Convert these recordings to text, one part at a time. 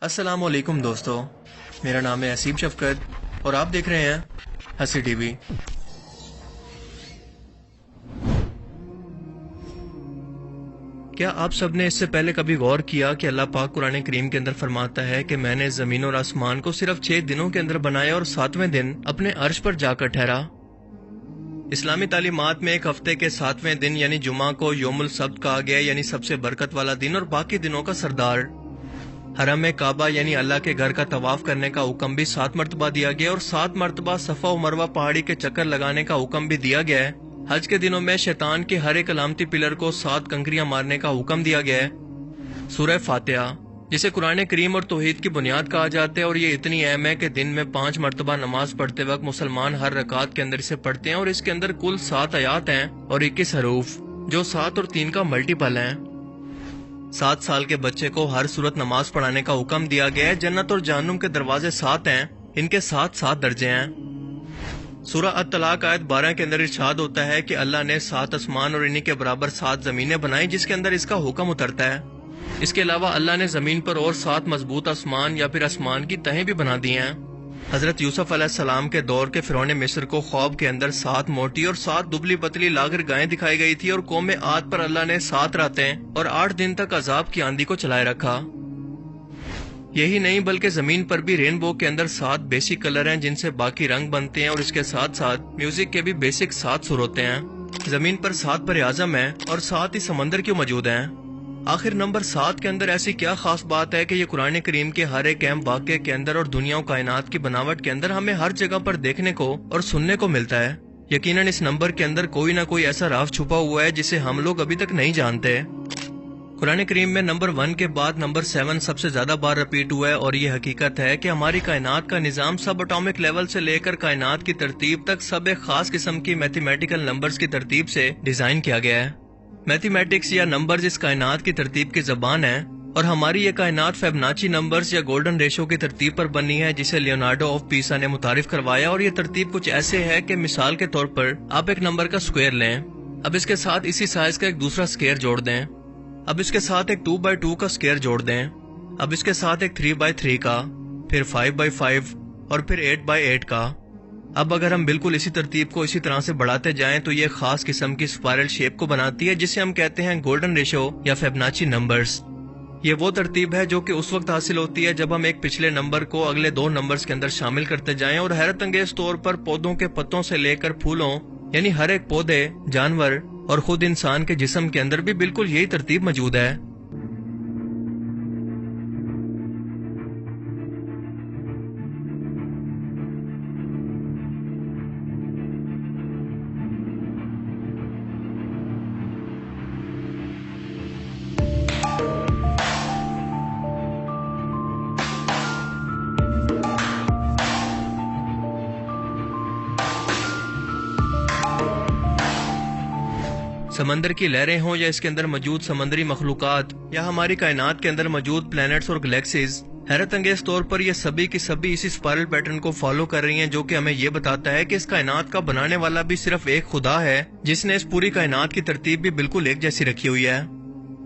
السلام علیکم دوستو، میرا نام ہے حسیب شفقت اور آپ دیکھ رہے ہیں ہنسی ٹی وی۔ کیا آپ سب نے اس سے پہلے کبھی غور کیا کہ اللہ پاک قرآن کریم کے اندر فرماتا ہے کہ میں نے زمین اور آسمان کو صرف 6 دنوں کے اندر بنایا اور 7ویں دن اپنے عرش پر جا کر ٹھہرا۔ اسلامی تعلیمات میں ایک ہفتے کے 7ویں دن یعنی جمعہ کو یوم السبت کہا گیا، یعنی سب سے برکت والا دن اور باقی دنوں کا سردار۔ حرم کعبہ یعنی اللہ کے گھر کا طواف کرنے کا حکم بھی 7 مرتبہ دیا گیا اور 7 مرتبہ صفا و مروہ پہاڑی کے چکر لگانے کا حکم بھی دیا گیا ہے۔ حج کے دنوں میں شیطان کے ہر ایک علامتی پلر کو 7 کنکریاں مارنے کا حکم دیا گیا ہے۔ سورہ فاتحہ، جسے قرآن کریم اور توحید کی بنیاد کہا جاتا ہے، اور یہ اتنی اہم ہے کہ دن میں 5 مرتبہ نماز پڑھتے وقت مسلمان ہر رکعت کے اندر اسے پڑھتے ہیں، اور اس کے اندر کل 7 آیات ہیں اور 21 حروف، جو 7 اور 3 کا ملٹیپل ہیں۔ 7 سال کے بچے کو ہر صورت نماز پڑھانے کا حکم دیا گیا ہے۔ جنت اور جہنم کے دروازے 7 ہیں، ان کے 7 درجے ہیں۔ سورہ الطلاق آیت 12 کے اندر ارشاد ہوتا ہے کہ اللہ نے 7 آسمان اور انہی کے برابر 7 زمینیں بنائی جس کے اندر اس کا حکم اترتا ہے۔ اس کے علاوہ اللہ نے زمین پر اور 7 مضبوط آسمان یا پھر آسمان کی تہیں بھی بنا دی ہیں۔ حضرت یوسف علیہ السلام کے دور کے فرعون مصر کو خواب کے اندر 7 موٹی اور 7 دبلی پتلی لاغر گائیں دکھائی گئی تھی، اور قوم عاد پر اللہ نے 7 راتیں اور 8 دن تک عذاب کی آندھی کو چلائے رکھا۔ یہی نہیں بلکہ زمین پر بھی رینبو کے اندر 7 بیسک کلر ہیں جن سے باقی رنگ بنتے ہیں، اور اس کے ساتھ ساتھ میوزک کے بھی بیسک 7 سر ہوتے ہیں۔ زمین پر 7 بر اعظم ہیں اور 7 ہی سمندر کیوں موجود ہیں؟ آخر نمبر 7 کے اندر ایسی کیا خاص بات ہے کہ یہ قرآن کریم کے ہر ایک اہم واقعے کے اندر اور دنیا و کائنات کی بناوٹ کے اندر ہمیں ہر جگہ پر دیکھنے کو اور سننے کو ملتا ہے؟ یقیناً اس نمبر کے اندر کوئی نہ کوئی ایسا راز چھپا ہوا ہے جسے ہم لوگ ابھی تک نہیں جانتے۔ قرآن کریم میں نمبر 1 کے بعد نمبر 7 سب سے زیادہ بار رپیٹ ہوا ہے، اور یہ حقیقت ہے کہ ہماری کائنات کا نظام سب اٹامک لیول سے لے کر کائنات کی ترتیب تک سب ایک خاص قسم کی میتھمیٹیکل نمبرز کی ترتیب سے ڈیزائن کیا گیا ہے۔ میتھمیٹکس یا نمبرز اس کائنات کی ترتیب کی زبان ہے، اور ہماری یہ کائنات فیبناچی نمبرز یا گولڈن ریشو کی ترتیب پر بنی ہے جسے لیونارڈو آف پیسا نے متعارف کروایا، اور یہ ترتیب کچھ ایسے ہے کہ مثال کے طور پر آپ ایک نمبر کا اسکوائر لیں، اب اس کے ساتھ اسی سائز کا ایک دوسرا اسکوائر جوڑ دیں، اب اس کے ساتھ ایک 2x2 کا اسکوائر جوڑ دیں، اب اس کے ساتھ ایک 3x3 کا، پھر 5x5 اور پھر 8x8 کا۔ اب اگر ہم بالکل اسی ترتیب کو اسی طرح سے بڑھاتے جائیں تو یہ خاص قسم کی اسپائرل شیپ کو بناتی ہے جسے ہم کہتے ہیں گولڈن ریشو یا فیبناچی نمبرز۔ یہ وہ ترتیب ہے جو کہ اس وقت حاصل ہوتی ہے جب ہم ایک پچھلے نمبر کو اگلے 2 نمبرز کے اندر شامل کرتے جائیں، اور حیرت انگیز طور پر پودوں کے پتوں سے لے کر پھولوں، یعنی ہر ایک پودے، جانور اور خود انسان کے جسم کے اندر بھی بالکل یہی ترتیب موجود ہے۔ سمندر کی لہریں ہوں یا اس کے اندر موجود سمندری مخلوقات یا ہماری کائنات کے اندر موجود پلینٹس اور گلیکسیز، حیرت انگیز طور پر یہ سبھی کی سبھی اسی اسپائرل پیٹرن کو فالو کر رہی ہیں، جو کہ ہمیں یہ بتاتا ہے کہ اس کائنات کا بنانے والا بھی صرف ایک خدا ہے جس نے اس پوری کائنات کی ترتیب بھی بالکل ایک جیسی رکھی ہوئی ہے۔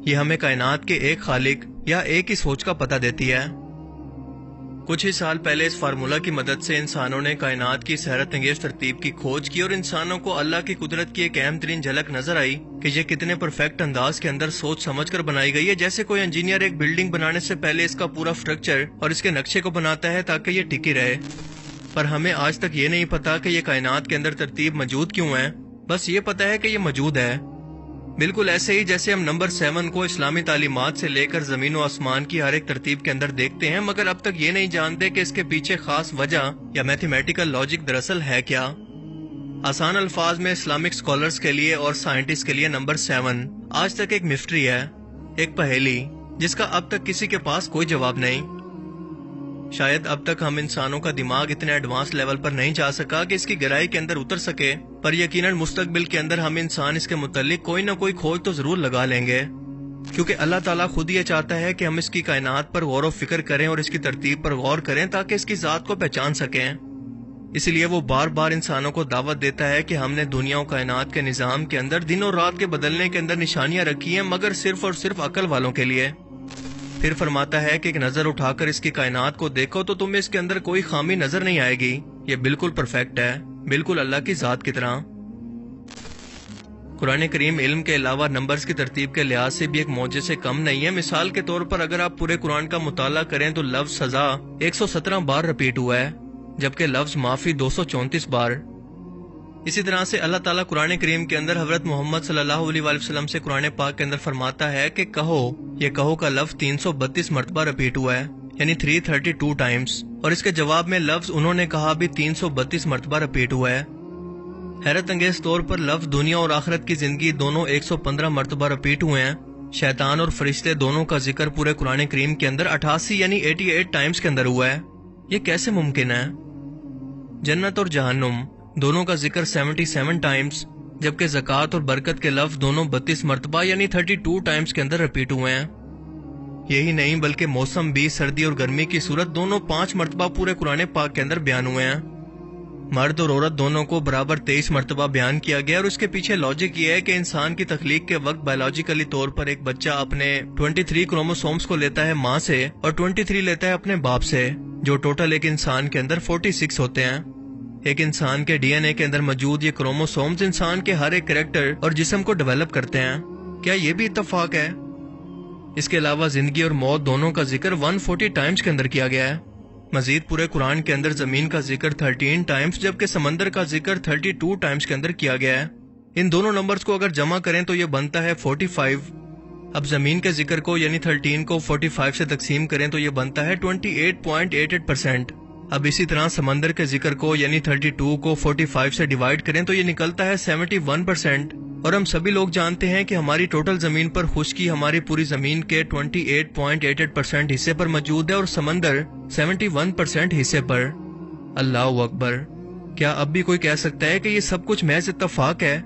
یہ ہمیں کائنات کے ایک خالق یا ایک ہی سوچ کا پتہ دیتی ہے۔ کچھ ہی سال پہلے اس فارمولہ کی مدد سے انسانوں نے کائنات کی حیرت انگیز ترتیب کی کھوج کی، اور انسانوں کو اللہ کی قدرت کی ایک اہم ترین جھلک نظر آئی کہ یہ کتنے پرفیکٹ انداز کے اندر سوچ سمجھ کر بنائی گئی ہے، جیسے کوئی انجینئر ایک بلڈنگ بنانے سے پہلے اس کا پورا سٹرکچر اور اس کے نقشے کو بناتا ہے تاکہ یہ ٹکی رہے۔ پر ہمیں آج تک یہ نہیں پتا کہ یہ کائنات کے اندر ترتیب موجود کیوں ہے، بس یہ پتا ہے کہ یہ موجود ہے۔ بالکل ایسے ہی جیسے ہم نمبر 7 کو اسلامی تعلیمات سے لے کر زمین و آسمان کی ہر ایک ترتیب کے اندر دیکھتے ہیں، مگر اب تک یہ نہیں جانتے کہ اس کے پیچھے خاص وجہ یا میتھمیٹیکل لاجک دراصل ہے کیا۔ آسان الفاظ میں اسلامک اسکالرز کے لیے اور سائنٹسٹ کے لیے نمبر 7 آج تک ایک مسٹری ہے، ایک پہیلی جس کا اب تک کسی کے پاس کوئی جواب نہیں۔ شاید اب تک ہم انسانوں کا دماغ اتنے ایڈوانس لیول پر نہیں جا سکا کہ اس کی گہرائی کے اندر اتر سکے، پر یقیناً مستقبل کے اندر ہم انسان اس کے متعلق کوئی نہ کوئی کھوج تو ضرور لگا لیں گے، کیونکہ اللہ تعالیٰ خود یہ چاہتا ہے کہ ہم اس کی کائنات پر غور و فکر کریں اور اس کی ترتیب پر غور کریں تاکہ اس کی ذات کو پہچان سکیں۔ اس لیے وہ بار بار انسانوں کو دعوت دیتا ہے کہ ہم نے دنیا و کائنات کے نظام کے اندر دن اور رات کے بدلنے کے اندر نشانیاں رکھی ہیں، مگر صرف اور صرف عقل والوں کے لیے۔ پھر فرماتا ہے کہ ایک نظر اٹھا کر اس کی کائنات کو دیکھو تو تمہیں اس کے اندر کوئی خامی نظر نہیں آئے گی، یہ بالکل پرفیکٹ ہے، بالکل اللہ کی ذات کی طرح۔ قرآن کریم علم کے علاوہ نمبرز کی ترتیب کے لحاظ سے بھی ایک معجزے سے کم نہیں ہے۔ مثال کے طور پر اگر آپ پورے قرآن کا مطالعہ کریں تو لفظ سزا 117 بار رپیٹ ہوا ہے، جبکہ لفظ معافی 234 بار۔ اسی طرح سے اللہ تعالیٰ قرآن کریم کے اندر حضرت محمد صلی اللہ علیہ وآلہ وسلم سے قرآن پاک کے اندر فرماتا ہے کہ کہو، یہ کہو کا لفظ 332 مرتبہ رپیٹ ہوا ہے، یعنی 332 ٹائمز، اور اس کے جواب میں لفظ انہوں نے کہا بھی 332 مرتبہ رپیٹ ہوا ہے۔ حیرت انگیز طور پر لفظ دنیا اور آخرت کی زندگی دونوں 115 مرتبہ رپیٹ ہوئے ہیں۔ شیطان اور فرشتے دونوں کا ذکر پورے قرآن کریم کے اندر 88 یعنی 88 ٹائمز کے اندر ہوا ہے۔ یہ کیسے ممکن ہے؟ جنت اور جہنم دونوں کا ذکر 77 ٹائمز، جبکہ زکوٰۃ اور برکت کے لفظ دونوں 32 مرتبہ یعنی 32 ٹائمز کے اندر رپیٹ ہوئے ہیں۔ یہی نہیں بلکہ موسم بھی، سردی اور گرمی کی صورت دونوں 5 مرتبہ پورے قرآن پاک کے اندر بیان ہوئے ہیں۔ مرد اور عورت دونوں کو برابر 23 مرتبہ بیان کیا گیا، اور اس کے پیچھے لاجک یہ ہے کہ انسان کی تخلیق کے وقت بایولوجیکلی طور پر ایک بچہ اپنے 23 کروموسومز کو لیتا ہے ماں سے اور 23 لیتا ہے اپنے باپ سے، جو ٹوٹل ایک انسان کے اندر 46 ہوتے ہیں۔ ایک انسان کے ڈی این اے کے اندر موجود یہ کروموسومز انسان کے ہر ایک کریکٹر اور جسم کو ڈیولپ کرتے ہیں۔ کیا یہ بھی اتفاق ہے؟ اس کے علاوہ زندگی اور موت دونوں کا ذکر 140 ٹائمز کے اندر کیا گیا ہے۔ مزید پورے قرآن کے اندر زمین کا ذکر 13 ٹائمز جبکہ سمندر کا ذکر 32 ٹائمز کے اندر کیا گیا ہے۔ ان دونوں نمبرز کو اگر جمع کریں تو یہ بنتا ہے 45۔ اب زمین کے ذکر کو یعنی 13 کو 45 سے تقسیم کریں تو یہ بنتا ہے 28.88%۔ اب اسی طرح سمندر کے ذکر کو یعنی 32 کو 45 سے ڈیوائیڈ کریں تو یہ نکلتا ہے 71%۔ اور ہم سبھی لوگ جانتے ہیں کہ ہماری ٹوٹل زمین پر خشکی ہماری پوری زمین کے 28.88% حصے پر موجود ہے اور سمندر 71% حصے پر۔ اللہ اکبر! کیا اب بھی کوئی کہہ سکتا ہے کہ یہ سب کچھ محض اتفاق ہے؟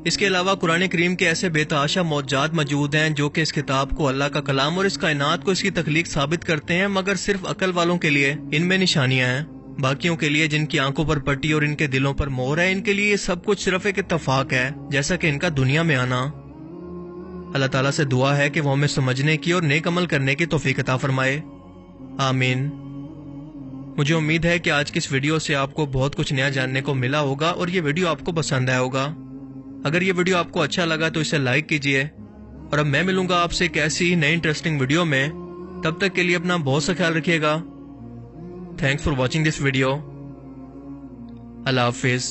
اس کے علاوہ قرآن کریم کے ایسے بے تحاشا معجزات موجود ہیں جو کہ اس کتاب کو اللہ کا کلام اور اس کائنات کو اس کی تخلیق ثابت کرتے ہیں، مگر صرف عقل والوں کے لیے ان میں نشانیاں ہیں۔ باقیوں کے لیے جن کی آنکھوں پر پٹی اور ان کے دلوں پر مہر ہے، ان کے لیے یہ سب کچھ صرف ایک اتفاق ہے، جیسا کہ ان کا دنیا میں آنا۔ اللہ تعالیٰ سے دعا ہے کہ وہ ہمیں سمجھنے کی اور نیک عمل کرنے کی توفیق عطا فرمائے، آمین۔ مجھے امید ہے کہ آج کی اس ویڈیو سے آپ کو بہت کچھ نیا جاننے کو ملا ہوگا اور یہ ویڈیو آپ کو پسند آیا ہوگا۔ اگر یہ ویڈیو آپ کو اچھا لگا تو اسے لائک کیجئے، اور اب میں ملوں گا آپ سے ایک ایسی نئی انٹرسٹنگ ویڈیو میں۔ تب تک کے لیے اپنا بہت سا خیال رکھیے گا۔ Thanks for watching this video. Allah Hafiz.